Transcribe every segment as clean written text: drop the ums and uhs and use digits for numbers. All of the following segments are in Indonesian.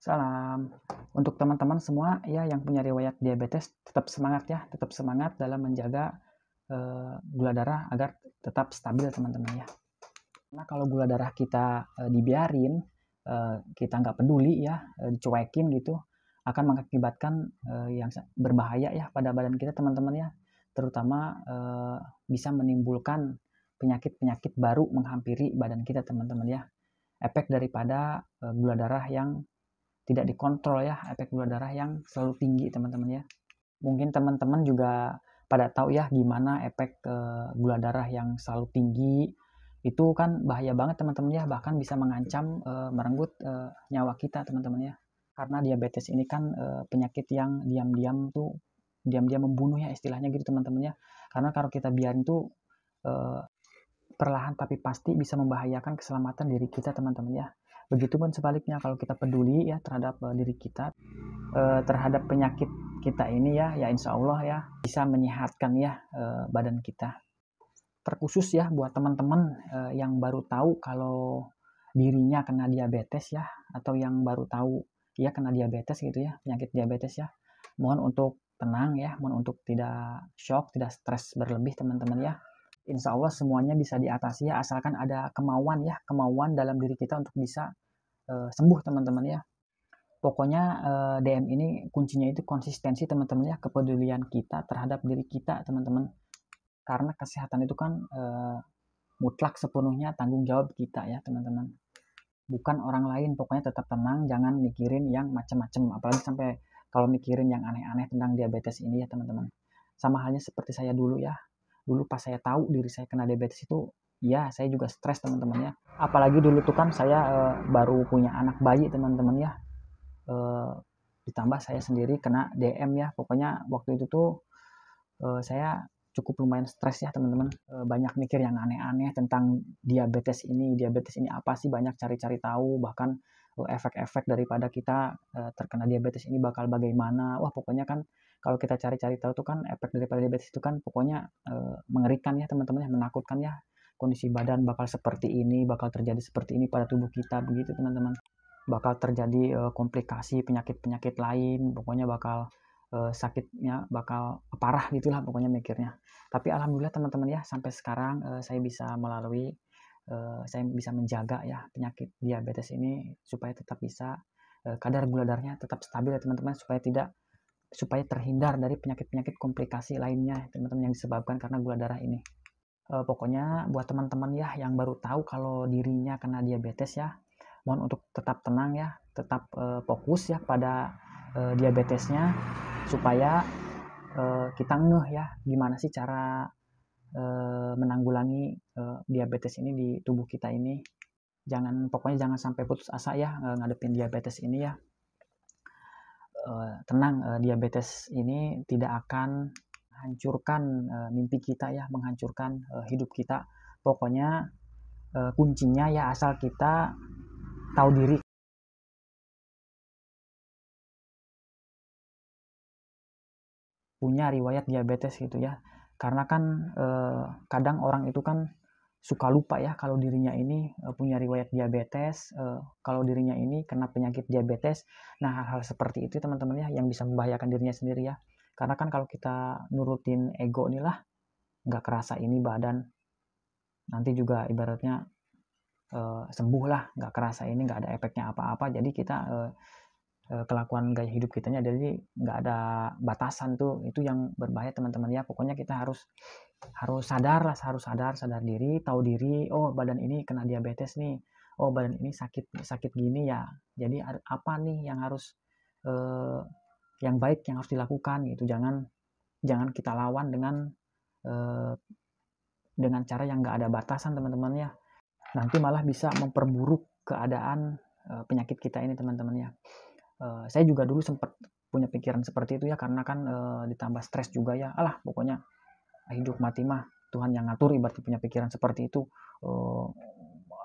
Salam. Untuk teman-teman semua ya yang punya riwayat diabetes, tetap semangat ya, tetap semangat dalam menjaga, gula darah agar tetap stabil teman-teman ya. Karena kalau gula darah kita, dibiarin, kita nggak peduli ya, dicuekin gitu, akan mengakibatkan, yang berbahaya ya pada badan kita teman-teman ya. Terutama, bisa menimbulkan penyakit-penyakit baru menghampiri badan kita teman-teman ya. Efek daripada, gula darah yang tidak dikontrol ya, efek gula darah yang selalu tinggi teman-teman ya. Mungkin teman-teman juga pada tahu ya gimana efek gula darah yang selalu tinggi itu kan bahaya banget teman-teman ya, bahkan bisa mengancam merenggut nyawa kita teman-teman ya. Karena diabetes ini kan penyakit yang diam-diam membunuh ya istilahnya gitu teman-teman ya. Karena kalau kita biarin tuh perlahan tapi pasti bisa membahayakan keselamatan diri kita teman-teman ya. Begitupun sebaliknya kalau kita peduli ya terhadap diri kita, terhadap penyakit kita ini ya insya Allah ya bisa menyehatkan ya badan kita. Terkhusus ya buat teman-teman yang baru tahu kalau dirinya kena diabetes ya, atau yang baru tahu ya kena diabetes gitu ya, penyakit diabetes ya. Mohon untuk tenang ya, mohon untuk tidak shock, tidak stres berlebih teman-teman ya. Insya Allah semuanya bisa diatasi ya, asalkan ada kemauan ya, kemauan dalam diri kita untuk bisa sembuh teman-teman ya. Pokoknya DM ini kuncinya itu konsistensi teman-teman ya, kepedulian kita terhadap diri kita teman-teman. Karena kesehatan itu kan mutlak sepenuhnya tanggung jawab kita ya teman-teman. Bukan orang lain, pokoknya tetap tenang, jangan mikirin yang macam-macam. Apalagi sampai kalau mikirin yang aneh-aneh tentang diabetes ini ya teman-teman. Sama halnya seperti saya dulu ya. Dulu pas saya tahu diri saya kena diabetes itu, ya saya juga stres teman-teman ya. Apalagi dulu tuh kan saya baru punya anak bayi teman-teman ya. Ditambah saya sendiri kena DM ya. Pokoknya waktu itu tuh saya cukup lumayan stres ya teman-teman. Banyak mikir yang aneh-aneh tentang diabetes ini apa sih, banyak cari-cari tahu, bahkan efek-efek daripada kita terkena diabetes ini bakal bagaimana. Wah pokoknya kan kalau kita cari-cari tahu tuh kan efek daripada diabetes itu kan pokoknya mengerikan ya teman-teman ya, menakutkan ya. Kondisi badan bakal seperti ini, bakal terjadi seperti ini pada tubuh kita, begitu teman-teman. Bakal terjadi komplikasi penyakit-penyakit lain, pokoknya bakal sakitnya bakal parah gitulah pokoknya mikirnya. Tapi alhamdulillah teman-teman ya, sampai sekarang saya bisa melalui, saya bisa menjaga ya penyakit diabetes ini supaya tetap bisa kadar gula darahnya tetap stabil ya teman-teman, supaya terhindar dari penyakit-penyakit komplikasi lainnya teman-teman yang disebabkan karena gula darah ini. Pokoknya buat teman-teman ya yang baru tahu kalau dirinya kena diabetes ya, mohon untuk tetap tenang ya, tetap fokus ya pada diabetesnya, supaya kita ngeh ya gimana sih cara menanggulangi diabetes ini di tubuh kita ini. Pokoknya jangan sampai putus asa ya ngadepin diabetes ini ya. Tenang, diabetes ini tidak akan menghancurkan mimpi kita ya, menghancurkan hidup kita. Pokoknya kuncinya ya asal kita tahu diri, punya riwayat diabetes gitu ya. Karena kan kadang orang itu kan suka lupa ya kalau dirinya ini punya riwayat diabetes, kalau dirinya ini kena penyakit diabetes. Nah hal-hal seperti itu teman-teman ya yang bisa membahayakan dirinya sendiri ya. Karena kan kalau kita nurutin ego nih lah, nggak kerasa ini badan, nanti juga ibaratnya sembuh lah, nggak kerasa ini, nggak ada efeknya apa-apa. Jadi kita kelakuan gaya hidup kitanya jadi nggak ada batasan tuh, itu yang berbahaya teman-teman ya. Pokoknya kita harus sadar diri, tahu diri, oh badan ini kena diabetes nih, oh badan ini sakit gini ya, jadi apa nih yang harus yang baik yang harus dilakukan gitu. Jangan kita lawan dengan cara yang nggak ada batasan teman-teman ya, nanti malah bisa memperburuk keadaan penyakit kita ini teman-teman ya. Saya juga dulu sempat punya pikiran seperti itu ya, karena kan ditambah stres juga ya. Alah pokoknya hidup mati mah Tuhan yang ngatur, ibaratnya punya pikiran seperti itu.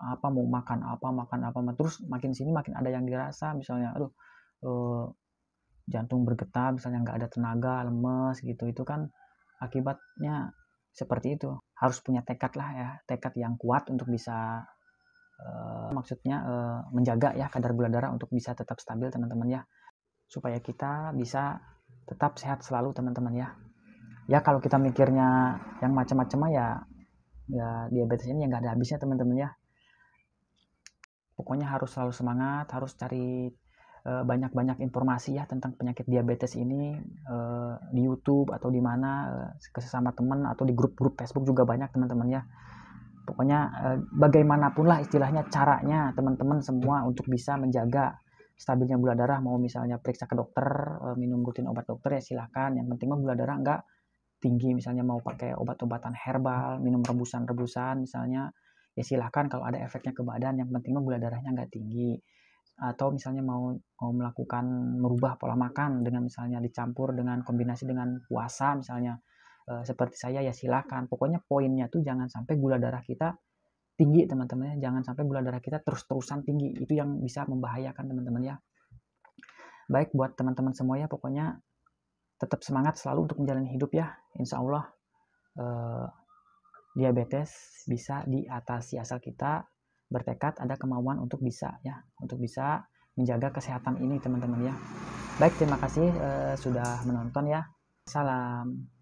Apa mau makan apa terus makin sini makin ada yang dirasa, misalnya aduh jantung bergetar, misalnya nggak ada tenaga, lemes gitu. Itu kan akibatnya seperti itu. Harus punya tekad lah ya, tekad yang kuat untuk bisa maksudnya menjaga ya kadar gula darah untuk bisa tetap stabil teman-teman ya, supaya kita bisa tetap sehat selalu teman-teman ya. Ya kalau kita mikirnya yang macam-macam ya diabetes ini nggak ada habisnya teman-teman ya. Pokoknya harus selalu semangat, harus cari banyak-banyak informasi ya tentang penyakit diabetes ini di YouTube atau di mana, ke sesama teman atau di grup-grup Facebook juga banyak teman-teman ya. Pokoknya bagaimanapun lah istilahnya caranya teman-teman semua untuk bisa menjaga stabilnya gula darah, mau misalnya periksa ke dokter, minum rutin obat dokter ya silakan, yang penting mah gula darah nggak tinggi, misalnya mau pakai obat-obatan herbal, minum rebusan-rebusan misalnya, ya silahkan kalau ada efeknya ke badan, yang penting mah gula darahnya nggak tinggi. Atau misalnya mau melakukan merubah pola makan dengan misalnya dicampur dengan kombinasi dengan puasa misalnya, seperti saya ya silahkan. Pokoknya poinnya tuh jangan sampai gula darah kita tinggi teman-teman ya, jangan sampai gula darah kita terus-terusan tinggi, itu yang bisa membahayakan teman-teman ya. Baik buat teman-teman semua ya, pokoknya tetap semangat selalu untuk menjalani hidup ya. Insya Allah diabetes bisa diatasi asal kita bertekad, ada kemauan untuk bisa ya, untuk bisa menjaga kesehatan ini teman-teman ya. Baik, terima kasih sudah menonton ya. Salam.